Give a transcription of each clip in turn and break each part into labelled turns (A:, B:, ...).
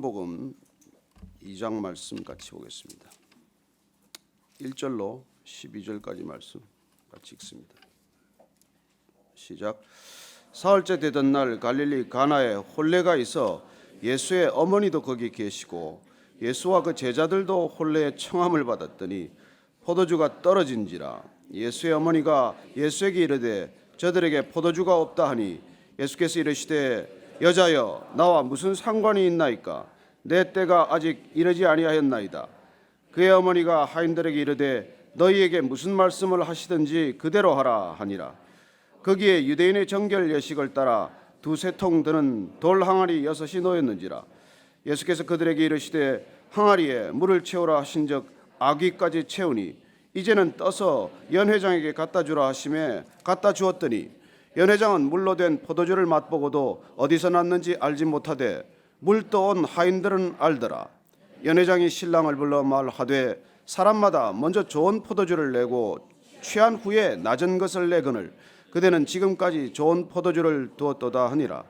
A: 요한복음 2장 말씀 같이 보겠습니다. 1절로 12절까지 말씀 같이 읽습니다. 시작. 사흘째 되던 날 갈릴리 가나에 혼례가 있어 예수의 어머니도 거기 계시고 예수와 그 제자들도 혼례의 청함을 받았더니 포도주가 떨어진지라. 예수의 어머니가 예수에게 이르되 저들에게 포도주가 없다 하니 예수께서 이르시되 여자여 나와 무슨 상관이 있나이까? 내 때가 아직 이르지 아니하였나이다. 그의 어머니가 하인들에게 이르되 너희에게 무슨 말씀을 하시든지 그대로 하라 하니라. 거기에 유대인의 정결 예식을 따라 두세 통 드는 돌 항아리 6이 놓였는지라. 예수께서 그들에게 이르시되 항아리에 물을 채우라 하신즉 아귀까지 채우니 이제는 떠서 연회장에게 갖다 주라 하시매 갖다 주었더니 연회장은 물로 된 포도주를 맛보고도 어디서 났는지 알지 못하되 물 떠온 하인들은 알더라. 연회장이 신랑을 불러 말하되 사람마다 먼저 좋은 포도주를 내고 취한 후에 낮은 것을 내거늘 그대는 지금까지 좋은 포도주를 두었도다 하니라.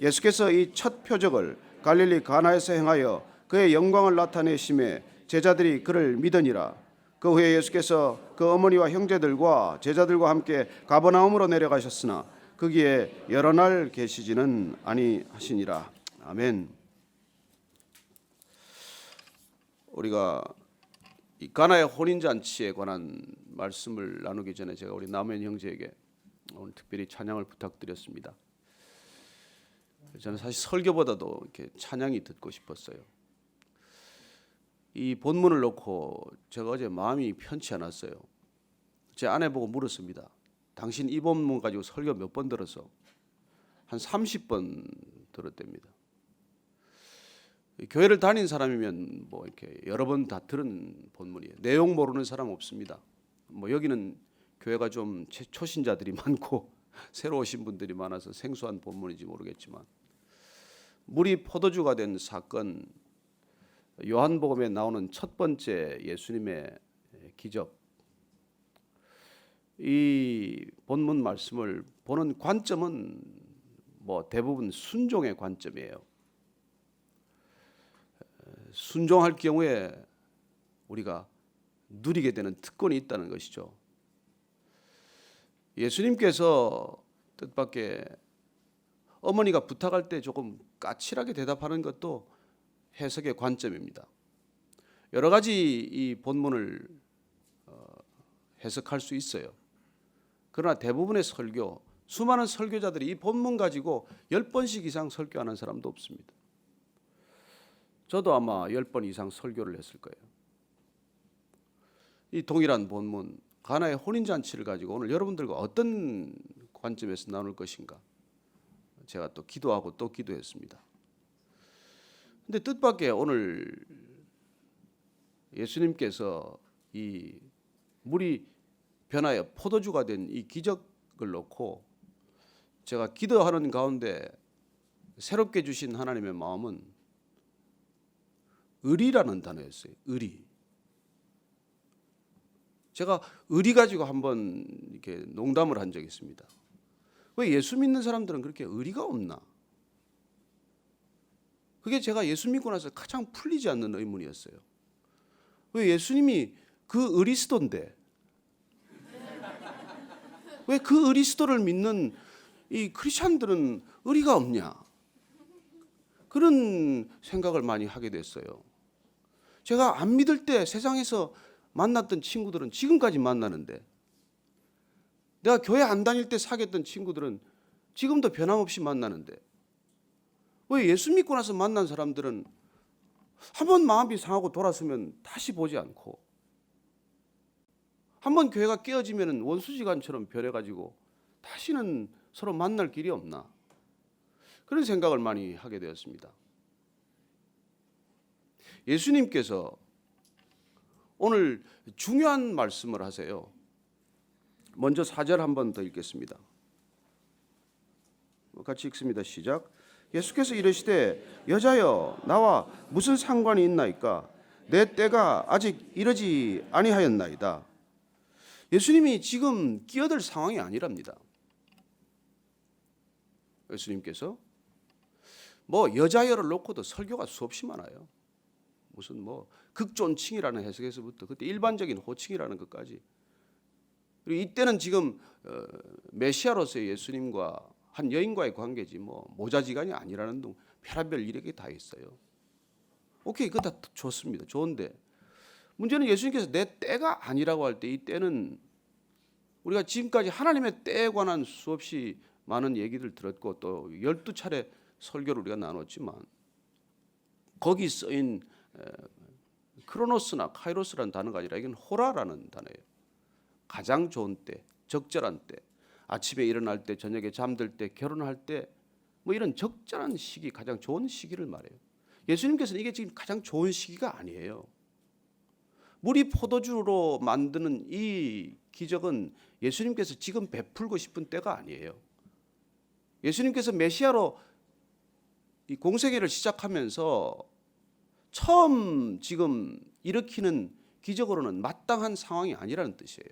A: 예수께서 이 첫 표적을 갈릴리 가나에서 행하여 그의 영광을 나타내심에 제자들이 그를 믿으니라. 그 후에 예수께서 그 어머니와 형제들과 제자들과 함께 가버나움으로 내려가셨으나 거기에 여러 날 계시지는 아니하시니라. 아멘. 우리가 이 가나의 혼인잔치에 관한 말씀을 나누기 전에 제가 우리 남은 형제에게 오늘 특별히 찬양을 부탁드렸습니다. 저는 사실 설교보다도 이렇게 찬양이 듣고 싶었어요. 이 본문을 놓고 제가 어제 마음이 편치 않았어요. 제 아내 보고 물었습니다. 당신 이 본문 가지고 설교 몇 번 들었어? 한 30번 들었답니다. 교회를 다닌 사람이면 뭐 이렇게 여러 번 다 들은 본문이에요. 내용 모르는 사람 없습니다. 뭐 여기는 교회가 좀 초신자들이 많고 새로 오신 분들이 많아서 생소한 본문인지 모르겠지만 물이 포도주가 된 사건, 요한복음에 나오는 첫 번째 예수님의 기적, 이 본문 말씀을 보는 관점은 뭐 대부분 순종의 관점이에요. 순종할 경우에 우리가 누리게 되는 특권이 있다는 것이죠. 예수님께서 뜻밖의 어머니가 부탁할 때 조금 까칠하게 대답하는 것도 해석의 관점입니다. 여러 가지 이 본문을 해석할 수 있어요. 그러나 대부분의 설교, 수많은 설교자들이 이 본문 가지고 10번씩 이상 설교하는 사람도 없습니다. 저도 아마 10번 이상 설교를 했을 거예요. 이 동일한 본문, 가나의 혼인잔치를 가지고 오늘 여러분들과 어떤 관점에서 나눌 것인가 제가 또 기도하고 또 기도했습니다. 근데 뜻밖의 오늘 예수님께서 이 물이 변하여 포도주가 된 이 기적을 놓고 제가 기도하는 가운데 새롭게 주신 하나님의 마음은 의리라는 단어였어요. 의리. 제가 의리 가지고 한번 이렇게 농담을 한 적이 있습니다. 왜 예수 믿는 사람들은 그렇게 의리가 없나? 그게 제가 예수 믿고 나서 가장 풀리지 않는 의문이었어요. 왜 예수님이 그 의리스도인데 왜 그 의리스도를 믿는 이 크리스찬들은 의리가 없냐? 그런 생각을 많이 하게 됐어요. 제가 안 믿을 때 세상에서 만났던 친구들은 지금까지 만나는데 내가 교회 안 다닐 때 사귀었던 친구들은 지금도 변함없이 만나는데 왜 예수 믿고 나서 만난 사람들은 한번 마음이 상하고 돌아서면 다시 보지 않고 한번 교회가 깨어지면 원수지간처럼 변해가지고 다시는 서로 만날 길이 없나 그런 생각을 많이 하게 되었습니다. 예수님께서 오늘 중요한 말씀을 하세요. 먼저 4절 한 번 더 읽겠습니다. 같이 읽습니다. 시작. 예수께서 이르시되 여자여 나와 무슨 상관이 있나이까? 내 때가 아직 이르지 아니하였나이다. 예수님이 지금 끼어들 상황이 아니랍니다. 예수님께서 뭐 여자여를 놓고도 설교가 수없이 많아요. 무슨 뭐 극존칭이라는 해석에서부터 그때 일반적인 호칭이라는 것까지. 그리고 이때는 지금 메시아로서의 예수님과 한 여인과의 관계지 뭐 모자지간이 아니라는 등 별의별 일이 다 있어요. 오케이, 그거 다 좋습니다. 좋은데 문제는 예수님께서 내 때가 아니라고 할 때 이 때는 우리가 지금까지 하나님의 때에 관한 수없이 많은 얘기를 들었고 또 12차례 설교를 우리가 나눴지만 거기 쓰인 크로노스나 카이로스라는 단어가 아니라 이건 호라라는 단어예요. 가장 좋은 때, 적절한 때, 아침에 일어날 때, 저녁에 잠들 때, 결혼할 때, 뭐 이런 적절한 시기, 가장 좋은 시기를 말해요. 예수님께서는 이게 지금 가장 좋은 시기가 아니에요. 물이 포도주로 만드는 이 기적은 예수님께서 지금 베풀고 싶은 때가 아니에요. 예수님께서 메시아로 이 공생애를 시작하면서 처음 지금 일으키는 기적으로는 마땅한 상황이 아니라는 뜻이에요.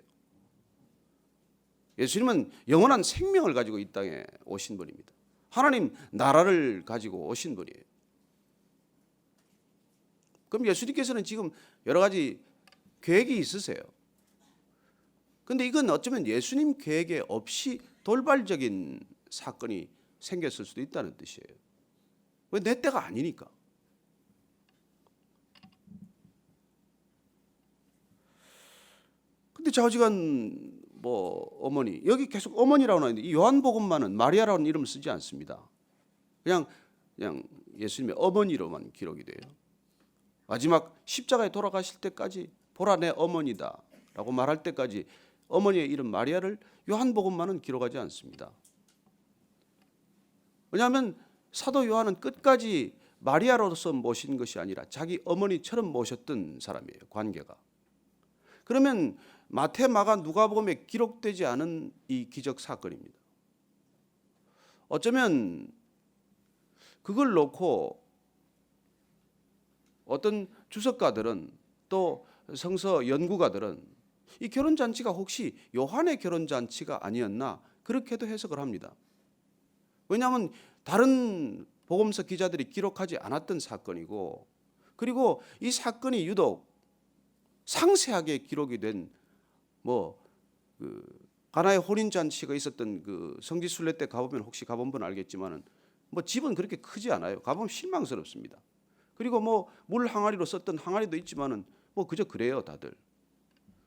A: 예수님은 영원한 생명을 가지고 이 땅에 오신 분입니다. 하나님 나라를 가지고 오신 분이에요. 그럼 예수님께서는 지금 여러 가지 계획이 있으세요. 그런데 이건 어쩌면 예수님 계획에 없이 돌발적인 사건이 생겼을 수도 있다는 뜻이에요. 왜? 내 때가 아니니까. 근데 좌우지간 뭐 어머니, 여기 계속 어머니라고 나오는데 이 요한복음만은 마리아라는 이름을 쓰지 않습니다. 그냥 예수님의 어머니로만 기록이 돼요. 마지막 십자가에 돌아가실 때까지 보라 내 어머니다 라고 말할 때까지 어머니의 이름 마리아를 요한복음만은 기록하지 않습니다. 왜냐하면 사도 요한은 끝까지 마리아로서 모신 것이 아니라 자기 어머니처럼 모셨던 사람이에요. 관계가. 그러면 마태, 마가, 누가복음에 기록되지 않은 이 기적 사건입니다. 어쩌면 그걸 놓고 어떤 주석가들은 또 성서 연구가들은 이 결혼잔치가 혹시 요한의 결혼잔치가 아니었나 그렇게도 해석을 합니다. 왜냐하면 다른 복음서 기자들이 기록하지 않았던 사건이고 그리고 이 사건이 유독 상세하게 기록이 된 가나의 혼인 잔치가 있었던 그 성지순례 때 가보면 혹시 가본 분 알겠지만은 뭐 집은 그렇게 크지 않아요. 가보면 실망스럽습니다. 그리고 뭐 물 항아리로 썼던 항아리도 있지만은 뭐 그저 그래요 다들.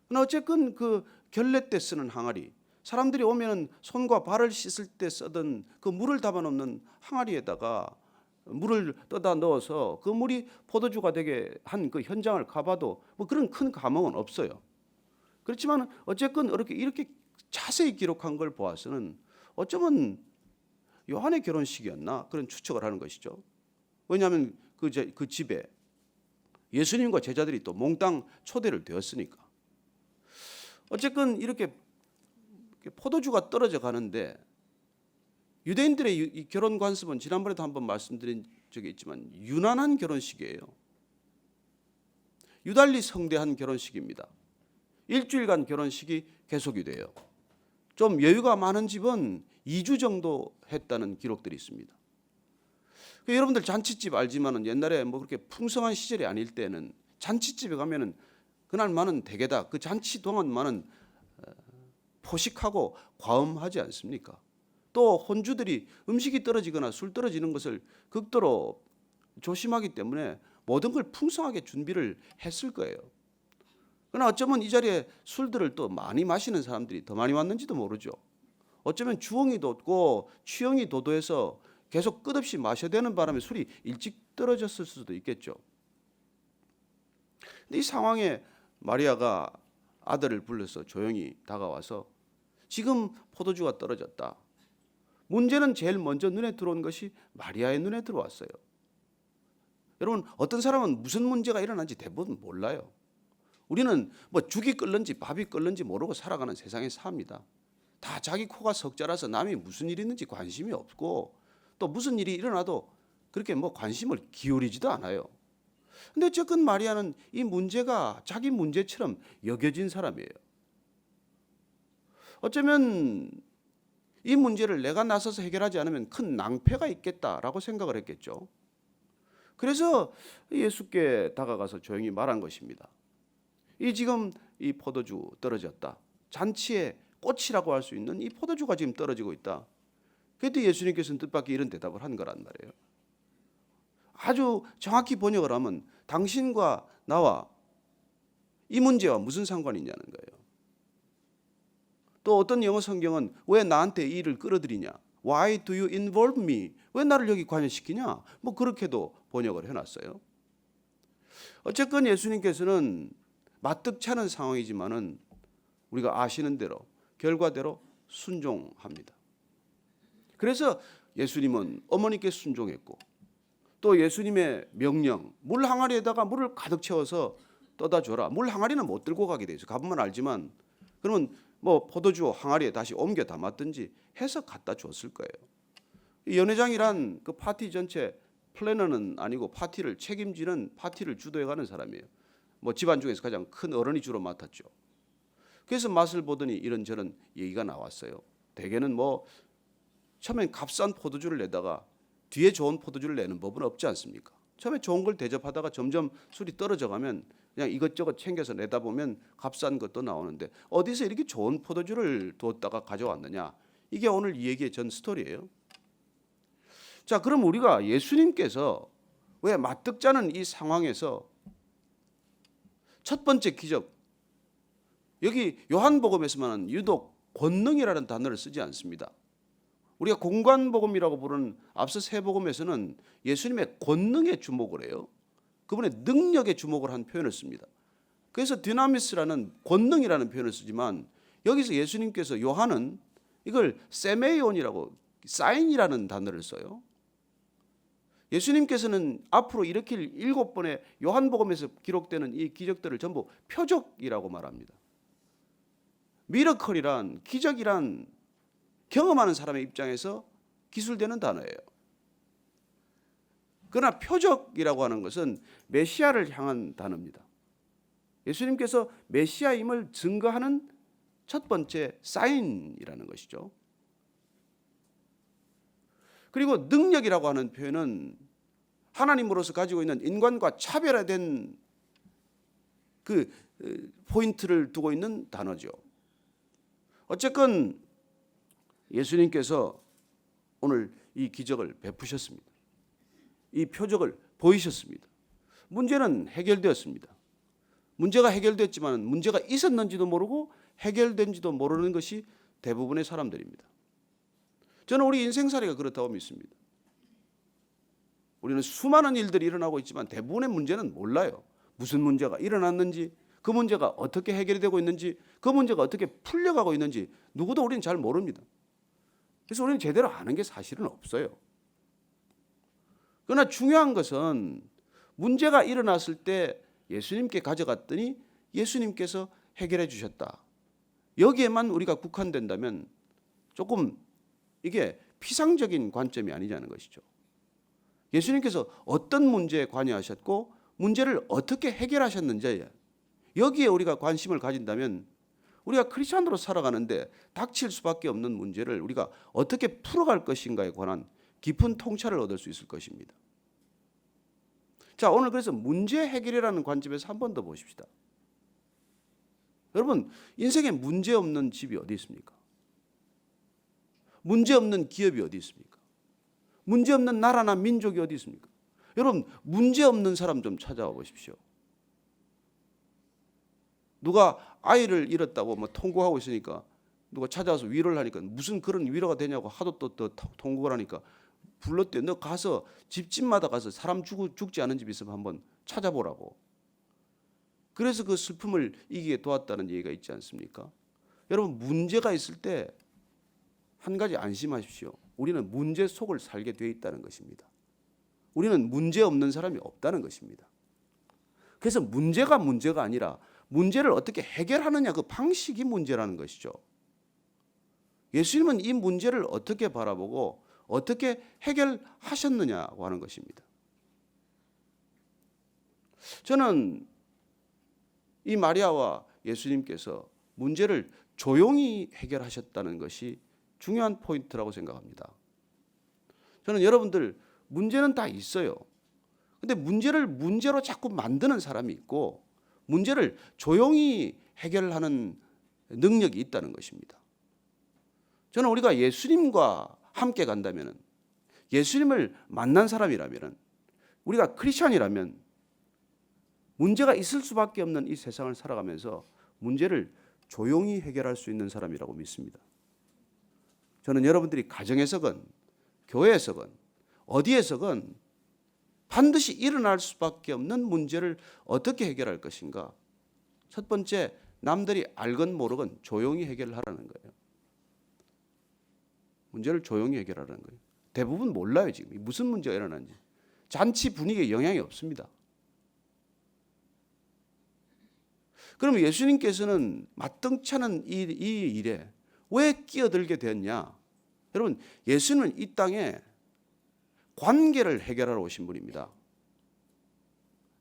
A: 그러나 어쨌든 그 결례 때 쓰는 항아리, 사람들이 오면은 손과 발을 씻을 때 쓰던 그 물을 담아놓는 항아리에다가 물을 떠다 넣어서 그 물이 포도주가 되게 한 그 현장을 가봐도 뭐 그런 큰 감흥은 없어요. 그렇지만 어쨌건 이렇게 자세히 기록한 걸 보아서는 어쩌면 요한의 결혼식이었나 그런 추측을 하는 것이죠. 왜냐하면 그 집에 예수님과 제자들이 또 몽땅 초대를 되었으니까. 어쨌건 이렇게 포도주가 떨어져 가는데 유대인들의 이 결혼 관습은 지난번에도 한번 말씀드린 적이 있지만 유난한 결혼식이에요. 유달리 성대한 결혼식입니다. 일주일간 결혼식이 계속이 돼요. 좀 여유가 많은 집은 2주 정도 했다는 기록들이 있습니다. 여러분들 잔치집 알지만은 옛날에 뭐 그렇게 풍성한 시절이 아닐 때는 잔치집에 가면은 그날만은 대개다 그 잔치 동안만은 포식하고 과음하지 않습니까? 또 혼주들이 음식이 떨어지거나 술 떨어지는 것을 극도로 조심하기 때문에 모든 걸 풍성하게 준비를 했을 거예요. 그러나 어쩌면 이 자리에 술들을 또 많이 마시는 사람들이 더 많이 왔는지도 모르죠. 어쩌면 주엉이 돋고 취형이 도도해서 계속 끝없이 마셔야 되는 바람에 술이 일찍 떨어졌을 수도 있겠죠. 근데 이 상황에 마리아가 아들을 불러서 조용히 다가와서 지금 포도주가 떨어졌다. 문제는 제일 먼저 눈에 들어온 것이 마리아의 눈에 들어왔어요. 여러분 어떤 사람은 무슨 문제가 일어난지 대부분 몰라요. 우리는 뭐 죽이 끓는지 밥이 끓는지 모르고 살아가는 세상에 삽니다. 다 자기 코가 석자라서 남이 무슨 일이 있는지 관심이 없고 또 무슨 일이 일어나도 그렇게 뭐 관심을 기울이지도 않아요. 근데 어쨌든 마리아는 이 문제가 자기 문제처럼 여겨진 사람이에요. 어쩌면 이 문제를 내가 나서서 해결하지 않으면 큰 낭패가 있겠다라고 생각을 했겠죠. 그래서 예수께 다가가서 조용히 말한 것입니다. 이 지금 이 포도주 떨어졌다. 잔치의 꽃이라고 할 수 있는 이 포도주가 지금 떨어지고 있다. 그때 예수님께서는 뜻밖의 이런 대답을 한 거란 말이에요. 아주 정확히 번역을 하면 당신과 나와 이 문제와 무슨 상관이 있냐는 거예요. 또 어떤 영어 성경은 왜 나한테 이 일을 끌어들이냐? Why do you involve me? 왜 나를 여기 관여시키냐? 뭐 그렇게도 번역을 해놨어요. 어쨌건 예수님께서는 마뜩치 않은 상황이지만은 우리가 아시는 대로 결과대로 순종합니다. 그래서 예수님은 어머니께 순종했고 또 예수님의 명령 물 항아리에다가 물을 가득 채워서 떠다 줘라. 물 항아리는 못 들고 가게 돼 있어요. 가보면 알지만 그러면 뭐 포도주 항아리에 다시 옮겨 담았든지 해서 갖다 줬을 거예요. 이 연회장이란 그 파티 전체 플래너는 아니고 파티를 책임지는 파티를 주도해가는 사람이에요. 뭐 집안 중에서 가장 큰 어른이 주로 맡았죠. 그래서 맛을 보더니 이런저런 얘기가 나왔어요. 대개는 뭐 처음엔 값싼 포도주를 내다가 뒤에 좋은 포도주를 내는 법은 없지 않습니까? 처음에 좋은 걸 대접하다가 점점 술이 떨어져 가면 그냥 이것저것 챙겨서 내다 보면 값싼 것도 나오는데 어디서 이렇게 좋은 포도주를 뒀다가 가져왔느냐? 이게 오늘 이 얘기의 전 스토리예요. 자, 그럼 우리가 예수님께서 왜 마뜩자는 이 상황에서 첫 번째 기적, 여기 요한복음에서만 유독 권능이라는 단어를 쓰지 않습니다. 우리가 공관복음이라고 부르는 앞서 세 복음에서는 예수님의 권능에 주목을 해요. 그분의 능력에 주목을 한 표현을 씁니다. 그래서 디나미스라는 권능이라는 표현을 쓰지만 여기서 예수님께서 요한은 이걸 세메이온이라고 사인이라는 단어를 써요. 예수님께서는 앞으로 일으킬 7번의 요한복음에서 기록되는 이 기적들을 전부 표적이라고 말합니다. 미러컬이란 기적이란 경험하는 사람의 입장에서 기술되는 단어예요. 그러나 표적이라고 하는 것은 메시아를 향한 단어입니다. 예수님께서 메시아임을 증거하는 첫 번째 사인이라는 것이죠. 그리고 능력이라고 하는 표현은 하나님으로서 가지고 있는 인간과 차별화된 그 포인트를 두고 있는 단어죠. 어쨌건 예수님께서 오늘 이 기적을 베푸셨습니다. 이 표적을 보이셨습니다. 문제는 해결되었습니다. 문제가 해결됐지만 문제가 있었는지도 모르고 해결된지도 모르는 것이 대부분의 사람들입니다. 저는 우리 인생살이가 그렇다고 믿습니다. 우리는 수많은 일들이 일어나고 있지만 대부분의 문제는 몰라요. 무슨 문제가 일어났는지, 그 문제가 어떻게 해결이 되고 있는지, 그 문제가 어떻게 풀려가고 있는지 누구도 우리는 잘 모릅니다. 그래서 우리는 제대로 아는 게 사실은 없어요. 그러나 중요한 것은 문제가 일어났을 때 예수님께 가져갔더니 예수님께서 해결해 주셨다. 여기에만 우리가 국한된다면 조금 이게 피상적인 관점이 아니냐는 것이죠. 예수님께서 어떤 문제에 관여하셨고 문제를 어떻게 해결하셨는지 여기에 우리가 관심을 가진다면 우리가 크리스찬으로 살아가는데 닥칠 수밖에 없는 문제를 우리가 어떻게 풀어갈 것인가에 관한 깊은 통찰을 얻을 수 있을 것입니다. 자, 오늘 그래서 문제 해결이라는 관점에서 한 번 더 보십시다. 여러분, 인생에 문제 없는 집이 어디 있습니까? 문제 없는 기업이 어디 있습니까? 문제 없는 나라나 민족이 어디 있습니까? 여러분, 문제 없는 사람 좀 찾아와 보십시오. 누가 아이를 잃었다고 뭐 통곡하고 있으니까 누가 찾아와서 위로를 하니까 무슨 그런 위로가 되냐고 하도 또 통곡을 하니까 불렀대요. 너 가서 집집마다 가서 사람 죽지 않은 집 있으면 한번 찾아보라고. 그래서 그 슬픔을 이기게 도왔다는 얘기가 있지 않습니까? 여러분, 문제가 있을 때 한 가지 안심하십시오. 우리는 문제 속을 살게 되어 있다는 것입니다. 우리는 문제 없는 사람이 없다는 것입니다. 그래서 문제가 아니라 문제를 어떻게 해결하느냐 그 방식이 문제라는 것이죠. 예수님은 이 문제를 어떻게 바라보고 어떻게 해결하셨느냐고 하는 것입니다. 저는 이 마리아와 예수님께서 문제를 조용히 해결하셨다는 것이 중요한 포인트라고 생각합니다. 저는 여러분들 문제는 다 있어요. 근데 문제를 문제로 자꾸 만드는 사람이 있고 문제를 조용히 해결하는 능력이 있다는 것입니다. 저는 우리가 예수님과 함께 간다면, 예수님을 만난 사람이라면, 우리가 크리스찬이라면 문제가 있을 수밖에 없는 이 세상을 살아가면서 문제를 조용히 해결할 수 있는 사람이라고 믿습니다. 저는 여러분들이 가정에서건 교회에서건 어디에서건 반드시 일어날 수밖에 없는 문제를 어떻게 해결할 것인가. 첫 번째, 남들이 알건 모르건 조용히 해결하라는 거예요. 문제를 조용히 해결하라는 거예요. 대부분 몰라요. 지금 무슨 문제가 일어나는지. 잔치 분위기에 영향이 없습니다. 그럼 예수님께서는 마땅치 않은 이 일에 왜 끼어들게 되었냐? 여러분, 예수님은 이 땅에 관계를 해결하러 오신 분입니다.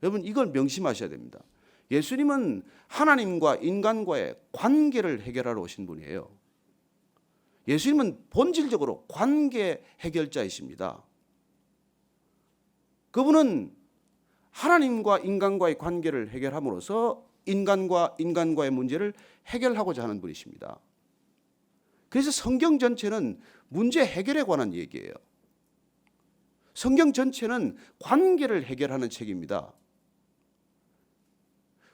A: 여러분, 이걸 명심하셔야 됩니다. 예수님은 하나님과 인간과의 관계를 해결하러 오신 분이에요. 예수님은 본질적으로 관계 해결자이십니다. 그분은 하나님과 인간과의 관계를 해결함으로써 인간과 인간과의 문제를 해결하고자 하는 분이십니다. 그래서 성경 전체는 문제 해결에 관한 얘기예요. 성경 전체는 관계를 해결하는 책입니다.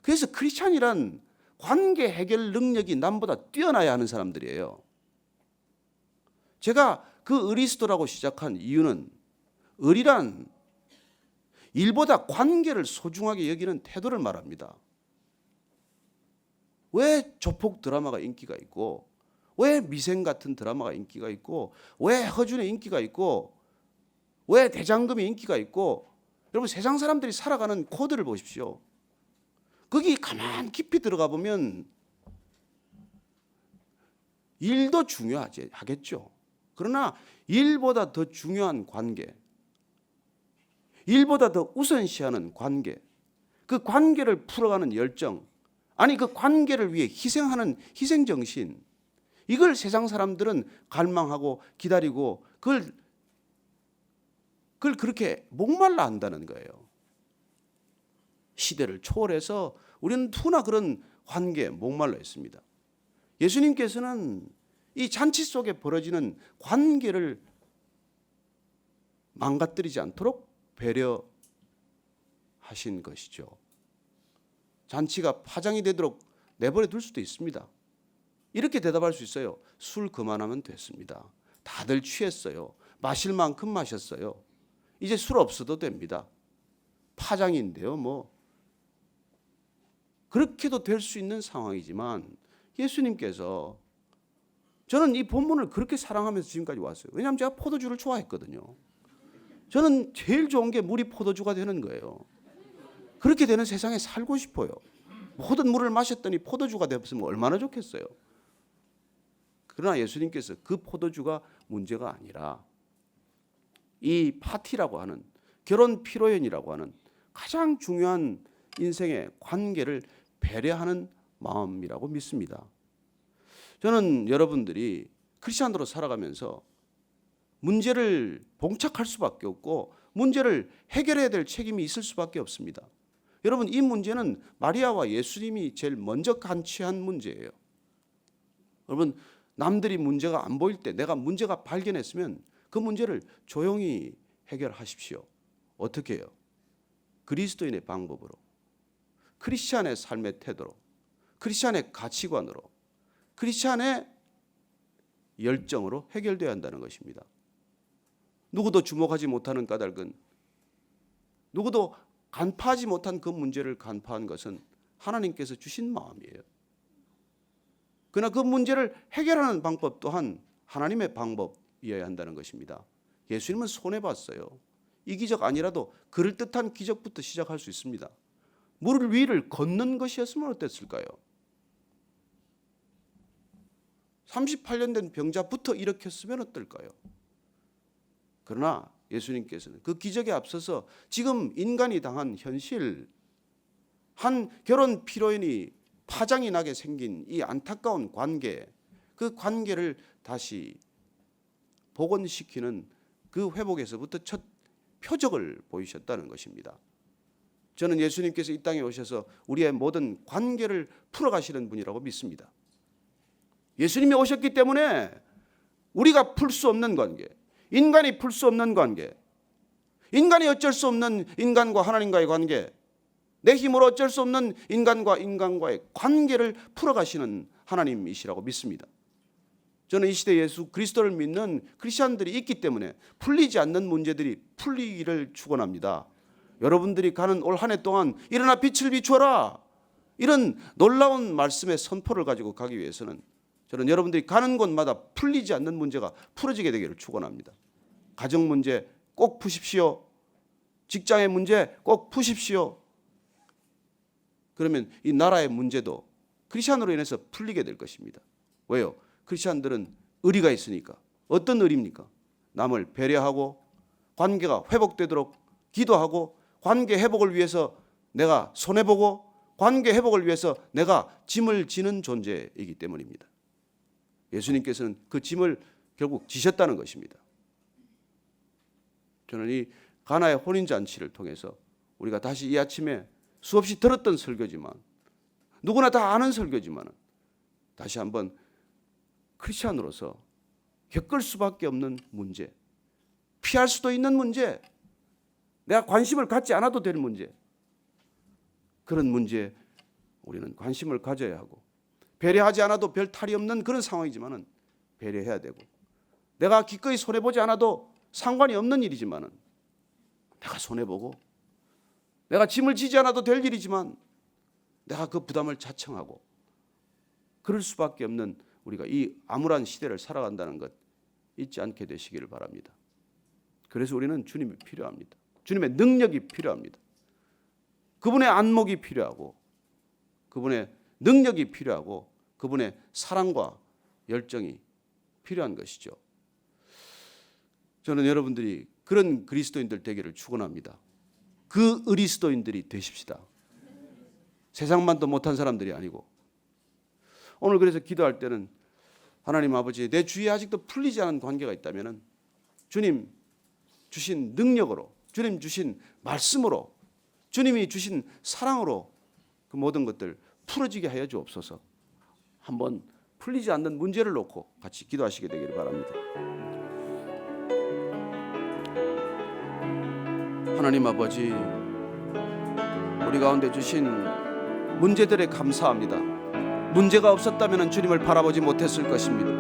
A: 그래서 크리스찬이란 관계 해결 능력이 남보다 뛰어나야 하는 사람들이에요. 제가 그 의리스도라고 시작한 이유는 의리란 일보다 관계를 소중하게 여기는 태도를 말합니다. 왜 조폭 드라마가 인기가 있고, 왜 미생 같은 드라마가 인기가 있고, 왜 허준의 인기가 있고, 왜 대장금의 인기가 있고, 여러분 세상 사람들이 살아가는 코드를 보십시오. 거기 가만 깊이 들어가 보면 일도 중요하겠죠. 그러나 일보다 더 중요한 관계, 일보다 더 우선시하는 관계, 그 관계를 풀어가는 열정, 아니 그 관계를 위해 희생하는 희생정신, 이걸 세상 사람들은 갈망하고 기다리고 그걸 그렇게 목말라 한다는 거예요. 시대를 초월해서 우리는 누구나 그런 관계에 목말라 있습니다. 예수님께서는 이 잔치 속에 벌어지는 관계를 망가뜨리지 않도록 배려하신 것이죠. 잔치가 파장이 되도록 내버려 둘 수도 있습니다. 이렇게 대답할 수 있어요. 술 그만하면 됐습니다. 다들 취했어요. 마실 만큼 마셨어요. 이제 술 없어도 됩니다. 파장인데요, 뭐. 그렇게도 될 수 있는 상황이지만 예수님께서, 저는 이 본문을 그렇게 사랑하면서 지금까지 왔어요. 왜냐하면 제가 포도주를 좋아했거든요. 저는 제일 좋은 게 물이 포도주가 되는 거예요. 그렇게 되는 세상에 살고 싶어요. 모든 물을 마셨더니 포도주가 되었으면 얼마나 좋겠어요. 그러나 예수님께서 그 포도주가 문제가 아니라 이 파티라고 하는, 결혼 피로연이라고 하는 가장 중요한 인생의 관계를 배려하는 마음이라고 믿습니다. 저는 여러분들이 크리스찬으로 살아가면서 문제를 봉착할 수밖에 없고 문제를 해결해야 될 책임이 있을 수밖에 없습니다. 여러분, 이 문제는 마리아와 예수님이 제일 먼저 간취한 문제예요. 여러분, 남들이 문제가 안 보일 때 내가 문제가 발견했으면 그 문제를 조용히 해결하십시오. 어떻게 해요? 그리스도인의 방법으로, 크리스찬의 삶의 태도로, 크리스찬의 가치관으로, 크리스찬의 열정으로 해결돼야 한다는 것입니다. 누구도 주목하지 못하는 까닭은, 누구도 간파하지 못한 그 문제를 간파한 것은 하나님께서 주신 마음이에요. 그러나 그 문제를 해결하는 방법 또한 하나님의 방법이어야 한다는 것입니다. 예수님은 손해봤어요. 이 기적 아니라도 그럴듯한 기적부터 시작할 수 있습니다. 물 위를 걷는 것이었으면 어땠을까요? 38년 된 병자부터 일으켰으면 어떨까요? 그러나 예수님께서는 그 기적에 앞서서 지금 인간이 당한 현실, 한 결혼 피로연이 파장이 나게 생긴 이 안타까운 관계, 그 관계를 다시 복원시키는 그 회복에서부터 첫 표적을 보이셨다는 것입니다. 저는 예수님께서 이 땅에 오셔서 우리의 모든 관계를 풀어가시는 분이라고 믿습니다. 예수님이 오셨기 때문에 우리가 풀 수 없는 관계, 인간이 풀 수 없는 관계, 인간이 어쩔 수 없는 인간과 하나님과의 관계, 내 힘으로 어쩔 수 없는 인간과 인간과의 관계를 풀어가시는 하나님이시라고 믿습니다. 저는 이 시대 예수 그리스도를 믿는 크리스천들이 있기 때문에 풀리지 않는 문제들이 풀리기를 축원합니다. 여러분들이 가는 올 한 해 동안 일어나 빛을 비추어라, 이런 놀라운 말씀의 선포를 가지고 가기 위해서는 저는 여러분들이 가는 곳마다 풀리지 않는 문제가 풀어지게 되기를 축원합니다. 가정 문제 꼭 푸십시오. 직장의 문제 꼭 푸십시오. 그러면 이 나라의 문제도 크리스천으로 인해서 풀리게 될 것입니다. 왜요? 크리스천들은 의리가 있으니까. 어떤 의리입니까? 남을 배려하고 관계가 회복되도록 기도하고 관계 회복을 위해서 내가 손해보고 관계 회복을 위해서 내가 짐을 지는 존재이기 때문입니다. 예수님께서는 그 짐을 결국 지셨다는 것입니다. 저는 이 가나의 혼인잔치를 통해서 우리가 다시 이 아침에 수없이 들었던 설교지만, 누구나 다 아는 설교지만, 다시 한번 크리스찬으로서 겪을 수밖에 없는 문제, 피할 수도 있는 문제, 내가 관심을 갖지 않아도 될 문제, 그런 문제에 우리는 관심을 가져야 하고, 배려하지 않아도 별 탈이 없는 그런 상황이지만 배려해야 되고, 내가 기꺼이 손해보지 않아도 상관이 없는 일이지만 내가 손해보고, 내가 짐을 지지 않아도 될 일이지만 내가 그 부담을 자청하고, 그럴 수밖에 없는 우리가 이 암울한 시대를 살아간다는 것 잊지 않게 되시기를 바랍니다. 그래서 우리는 주님이 필요합니다. 주님의 능력이 필요합니다. 그분의 안목이 필요하고, 그분의 능력이 필요하고, 그분의 사랑과 열정이 필요한 것이죠. 저는 여러분들이 그런 그리스도인들 되기를 축원합니다. 그 그리스도인들이 되십시다. 세상만도 못한 사람들이 아니고. 오늘 그래서 기도할 때는 하나님 아버지, 내 주위에 아직도 풀리지 않은 관계가 있다면 주님 주신 능력으로, 주님 주신 말씀으로, 주님이 주신 사랑으로 그 모든 것들 풀어지게 하여 주옵소서. 한번 풀리지 않는 문제를 놓고 같이 기도하시게 되기를 바랍니다. 하나님 아버지, 우리 가운데 주신 문제들에 감사합니다. 문제가 없었다면 주님을 바라보지 못했을 것입니다.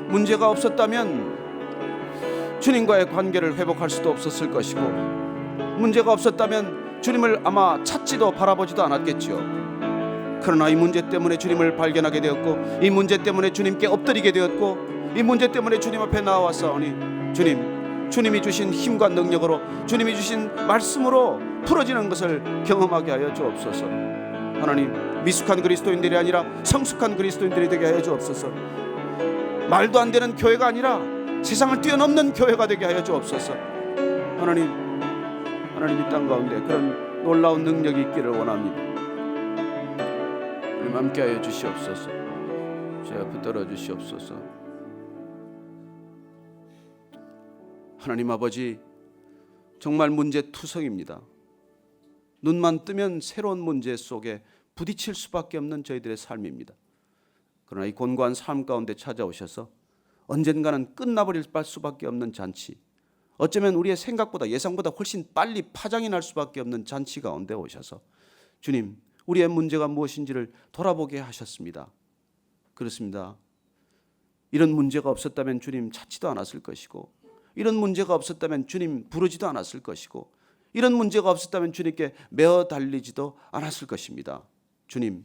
A: 문제가 없었다면 주님과의 관계를 회복할 수도 없었을 것이고, 문제가 없었다면 주님을 아마 찾지도 바라보지도 않았겠지요. 그러나 이 문제 때문에 주님을 발견하게 되었고, 이 문제 때문에 주님께 엎드리게 되었고, 이 문제 때문에 주님 앞에 나와서오니 주님이 주신 힘과 능력으로, 주님이 주신 말씀으로 풀어지는 것을 경험하게 하여 주옵소서. 하나님, 미숙한 그리스도인들이 아니라 성숙한 그리스도인들이 되게 하여 주옵소서. 말도 안 되는 교회가 아니라 세상을 뛰어넘는 교회가 되게 하여 주옵소서. 하나님 이 땅 가운데 그런 놀라운 능력이 있기를 원합니다. 하나님 함께 하여 주시옵소서. 제 붙들어 주시옵소서. 하나님 아버지, 정말 문제투성입니다. 눈만 뜨면 새로운 문제 속에 부딪힐 수밖에 없는 저희들의 삶입니다. 그러나 이 곤고한 삶 가운데 찾아오셔서 언젠가는 끝나버릴 수밖에 없는 잔치, 어쩌면 우리의 생각보다, 예상보다 훨씬 빨리 파장이 날 수밖에 없는 잔치 가운데 오셔서 주님, 우리의 문제가 무엇인지를 돌아보게 하셨습니다. 그렇습니다. 이런 문제가 없었다면 주님 찾지도 않았을 것이고, 이런 문제가 없었다면 주님 부르지도 않았을 것이고, 이런 문제가 없었다면 주님께 메어 달리지도 않았을 것입니다. 주님,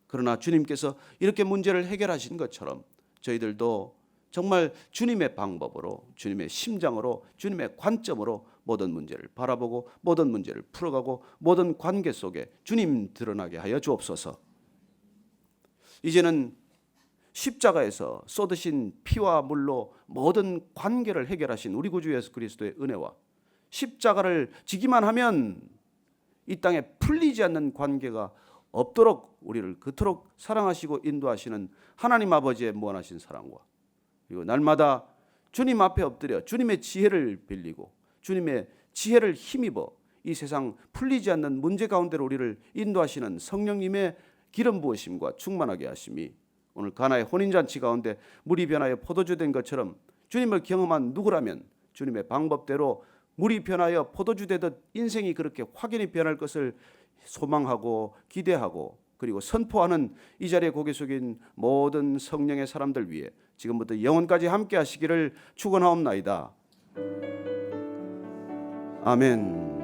A: 그러나 주님께서 이렇게 문제를 해결하신 것처럼 저희들도 정말 주님의 방법으로, 주님의 심장으로, 주님의 관점으로 모든 문제를 바라보고 모든 문제를 풀어가고 모든 관계 속에 주님 드러나게 하여 주옵소서. 이제는 십자가에서 쏟으신 피와 물로 모든 관계를 해결하신 우리 구주 예수 그리스도의 은혜와, 십자가를 지기만 하면 이 땅에 풀리지 않는 관계가 없도록 우리를 그토록 사랑하시고 인도하시는 하나님 아버지의 무한하신 사랑과, 그리고 날마다 주님 앞에 엎드려 주님의 지혜를 빌리고 주님의 지혜를 힘입어 이 세상 풀리지 않는 문제 가운데로 우리를 인도하시는 성령님의 기름 부으심과 충만하게 하심이 오늘 가나의 혼인잔치 가운데 물이 변하여 포도주 된 것처럼 주님을 경험한 누구라면 주님의 방법대로 물이 변하여 포도주 되듯 인생이 그렇게 확연히 변할 것을 소망하고 기대하고 그리고 선포하는 이 자리에 고개 숙인 모든 성령의 사람들 위해 지금부터 영원까지 함께 하시기를 축원하옵나이다. 아멘.